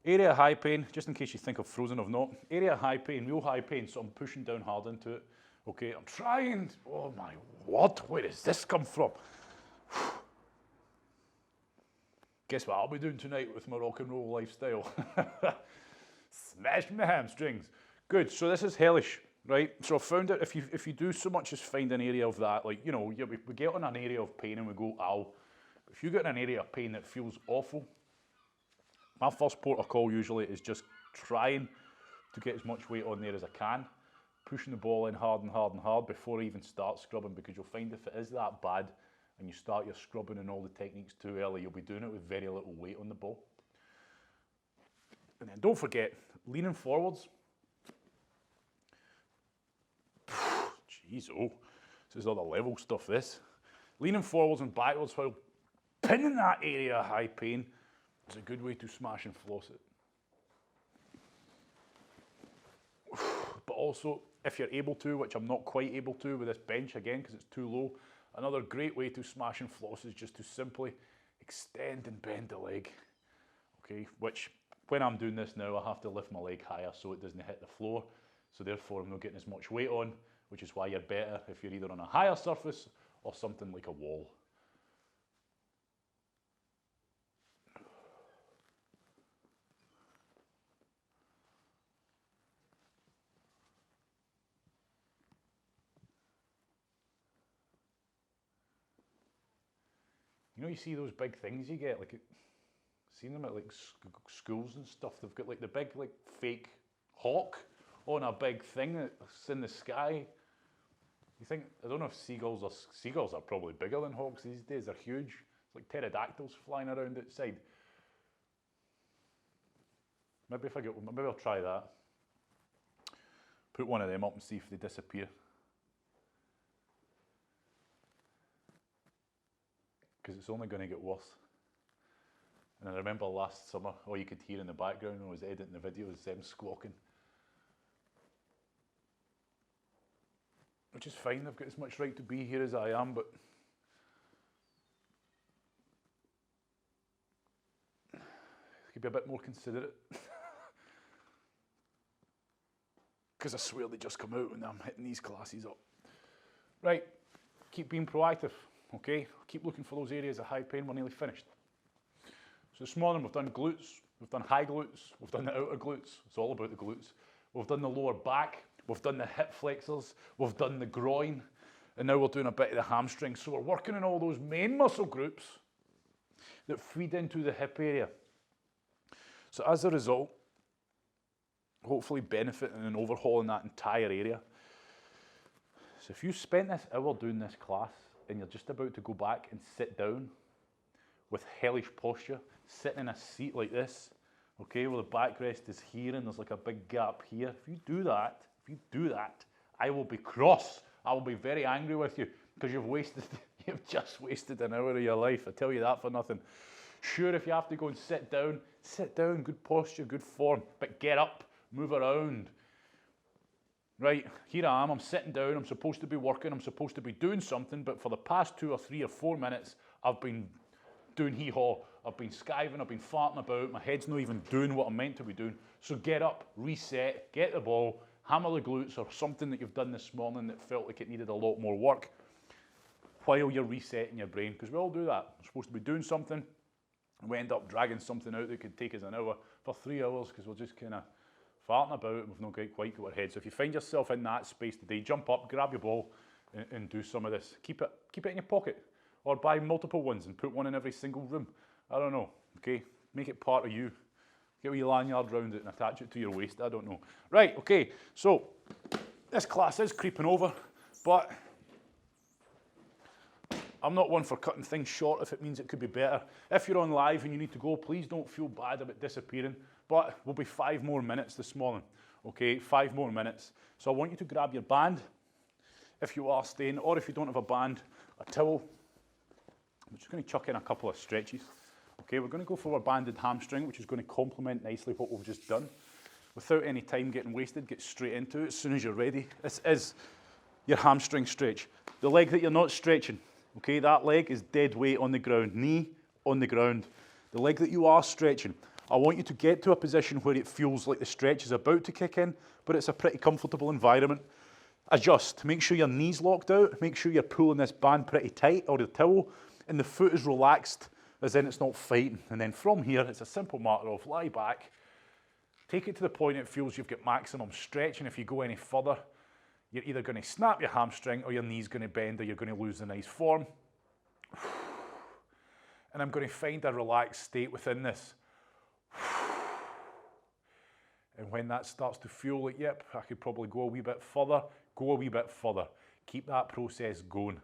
Area of high pain, just in case you think I've frozen, I've not. Area of high pain, real high pain, so I'm pushing down hard into it. Okay, I'm trying. Oh my word, where does this come from? Guess what I'll be doing tonight with my rock and roll lifestyle? Smash my hamstrings. Good, so this is hellish, right? So I found out if you do so much as find an area of that, like, you know, we get on an area of pain and we go, ow. If you get an area of pain that feels awful, My first port of call usually is just trying to get as much weight on there as I can, pushing the ball in hard and hard and hard before I even start scrubbing, because you'll find if it is that bad and you start your scrubbing and all the techniques too early, you'll be doing it with very little weight on the ball. And then don't forget, leaning forwards. Jeez, oh, this is other level stuff, this. Leaning forwards and backwards while pinning that area of high pain is a good way to smash and floss it. But also, if you're able to, which I'm not quite able to with this bench again because it's too low, another great way to smash and floss is just to simply extend and bend the leg. Okay, which when I'm doing this now, I have to lift my leg higher so it doesn't hit the floor. So therefore, I'm not getting as much weight on, which is why you're better if you're either on a higher surface or something like a wall. You know, you see those big things you get, like, seen them at like schools and stuff. They've got like the big like fake hawk on a big thing that's in the sky. You think, I don't know if seagulls are probably bigger than hawks these days. They're huge. It's like pterodactyls flying around outside. Maybe I'll try that. Put one of them up and see if they disappear. Because it's only going to get worse. And I remember last summer, all you could hear in the background when I was editing the video was them squawking. Which is fine, I've got as much right to be here as I am, but I could be a bit more considerate. Because I swear they just come out when I'm hitting these classes up. Right, keep being proactive, okay? Keep looking for those areas of high pain. We're nearly finished. So this morning we've done glutes, we've done high glutes, we've done the outer glutes. It's all about the glutes. We've done the lower back, we've done the hip flexors, we've done the groin, and now we're doing a bit of the hamstring. So we're working on all those main muscle groups that feed into the hip area. So as a result, hopefully benefiting and overhauling that entire area. So if you spent this hour doing this class and you're just about to go back and sit down with hellish posture, sitting in a seat like this, okay, where the backrest is here and there's like a big gap here. If you do that, I will be cross. I will be very angry with you because you've just wasted an hour of your life. I tell you that for nothing. Sure, if you have to go and sit down, good posture, good form, but get up, move around. Right, here I am, I'm sitting down, I'm supposed to be working, I'm supposed to be doing something, but for the past 2 or 3 or 4 minutes, I've been doing hee-haw, I've been skiving, I've been farting about, my head's not even doing what I'm meant to be doing. So get up, reset, get the ball, hammer the glutes or something that you've done this morning that felt like it needed a lot more work while you're resetting your brain, because we all do that. We're supposed to be doing something, and we end up dragging something out that could take us an hour for 3 hours because we're just kind of farting about and we've not quite got our head. So if you find yourself in that space today, jump up, grab your ball and do some of this. Keep it in your pocket or buy multiple ones and put one in every single room. I don't know, okay? Make it part of you. Get a wee lanyard round it and attach it to your waist, I don't know. Right, okay, so this class is creeping over, but I'm not one for cutting things short if it means it could be better. If you're on live and you need to go, please don't feel bad about disappearing. But we'll be 5 more minutes this morning, okay? 5 more minutes. So I want you to grab your band if you are staying, or if you don't have a band, a towel. I'm just going to chuck in a couple of stretches. Okay, we're going to go for our banded hamstring, which is going to complement nicely what we've just done. Without any time getting wasted, get straight into it as soon as you're ready. This is your hamstring stretch. The leg that you're not stretching, okay, that leg is dead weight on the ground, knee on the ground. The leg that you are stretching, I want you to get to a position where it feels like the stretch is about to kick in, but it's a pretty comfortable environment. Adjust, make sure your knee's locked out, make sure you're pulling this band pretty tight, or the towel, and the foot is relaxed, as in it's not fighting. And then from here, it's a simple matter of lie back, take it to the point it feels you've got maximum stretch, and if you go any further, you're either going to snap your hamstring or your knee's going to bend or you're going to lose the nice form. And I'm going to find a relaxed state within this. And when that starts to feel like, yep, I could probably go a wee bit further, go a wee bit further. Keep that process going.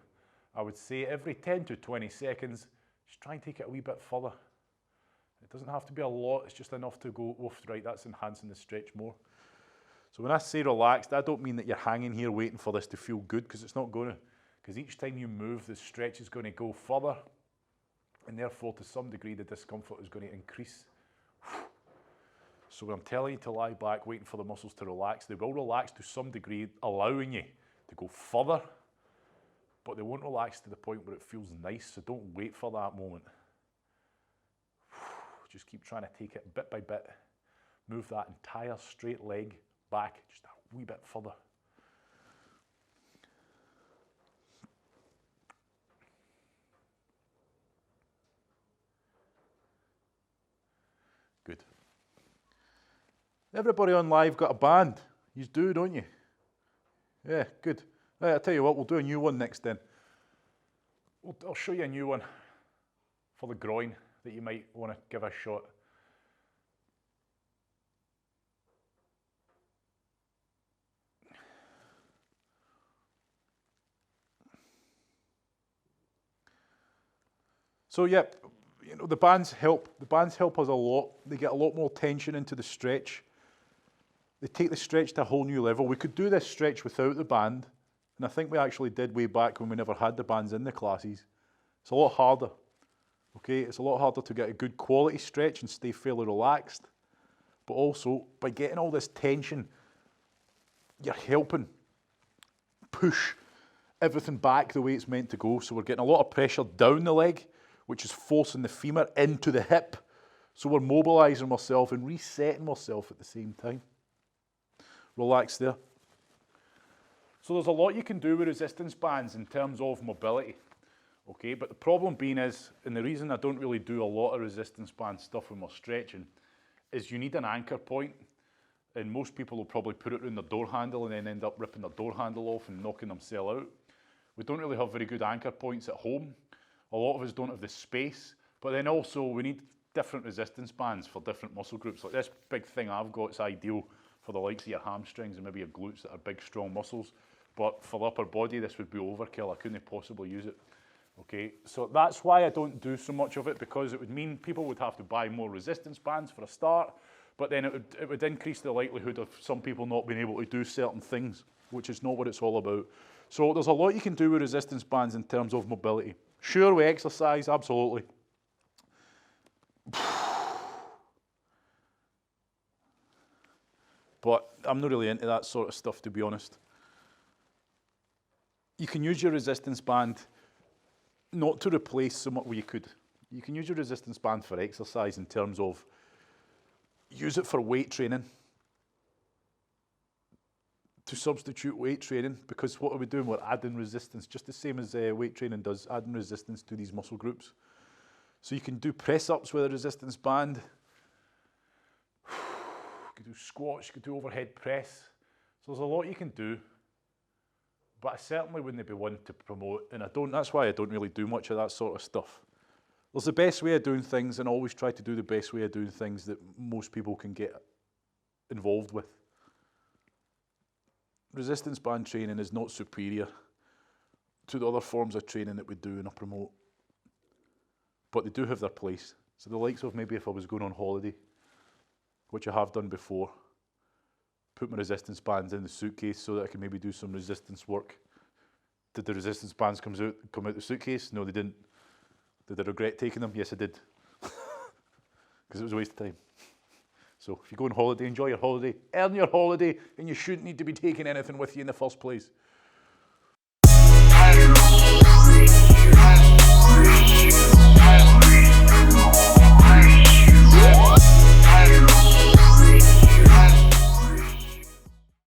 I would say every 10 to 20 seconds, just try and take it a wee bit further. It doesn't have to be a lot, it's just enough to go, oof, right, that's enhancing the stretch more. So when I say relaxed, I don't mean that you're hanging here waiting for this to feel good, because it's not going to. Because each time you move, the stretch is going to go further, and therefore to some degree the discomfort is going to increase. So when I'm telling you to lie back, waiting for the muscles to relax, they will relax to some degree, allowing you to go further, but they won't relax to the point where it feels nice, so don't wait for that moment. Just keep trying to take it bit by bit. Move that entire straight leg back just a wee bit further. Good. Everybody on live got a band? You do, don't you? Yeah, good. Right, I'll tell you what, we'll do a new one next then. I'll show you a new one for the groin that you might want to give a shot. So yeah, you know, the bands help. The bands help us a lot. They get a lot more tension into the stretch. They take the stretch to a whole new level. We could do this stretch without the band, and I think we actually did way back when we never had the bands in the classes. It's a lot harder. Okay, it's a lot harder to get a good quality stretch and stay fairly relaxed. But also, by getting all this tension, you're helping push everything back the way it's meant to go. So we're getting a lot of pressure down the leg, which is forcing the femur into the hip. So we're mobilizing ourselves and resetting ourselves at the same time. Relax there. So there's a lot you can do with resistance bands in terms of mobility. Okay, but the problem being is, and the reason I don't really do a lot of resistance band stuff when we're stretching, is you need an anchor point, and most people will probably put it around their door handle and then end up ripping their door handle off and knocking themselves out. We don't really have very good anchor points at home. A lot of us don't have the space, but then also we need different resistance bands for different muscle groups. Like this big thing I've got is ideal for the likes of your hamstrings and maybe your glutes that are big, strong muscles. But for the upper body, this would be overkill. I couldn't possibly use it. Okay, so that's why I don't do so much of it, because it would mean people would have to buy more resistance bands for a start, but then it would increase the likelihood of some people not being able to do certain things, which is not what it's all about. So there's a lot you can do with resistance bands in terms of mobility. Sure, we exercise, absolutely. But I'm not really into that sort of stuff, to be honest. You can use your resistance band not to replace somewhat where you could. You can use your resistance band for exercise in terms of use it for weight training, to substitute weight training, because what are we doing? We're adding resistance, just the same as weight training does, adding resistance to these muscle groups. So you can do press-ups with a resistance band. You could do squats, you could do overhead press. So there's a lot you can do. But I certainly wouldn't be one to promote, and that's why I don't really do much of that sort of stuff. There's the best way of doing things, and always try to do the best way of doing things that most people can get involved with. Resistance band training is not superior to the other forms of training that we do and I promote. But they do have their place. So the likes of maybe if I was going on holiday, which I have done before, put my resistance bands in the suitcase so that I can maybe do some resistance work. Did the resistance bands come out the suitcase? No, they didn't. Did I regret taking them? Yes, I did. Because it was a waste of time. So if you go on holiday, enjoy your holiday, earn your holiday, and you shouldn't need to be taking anything with you in the first place.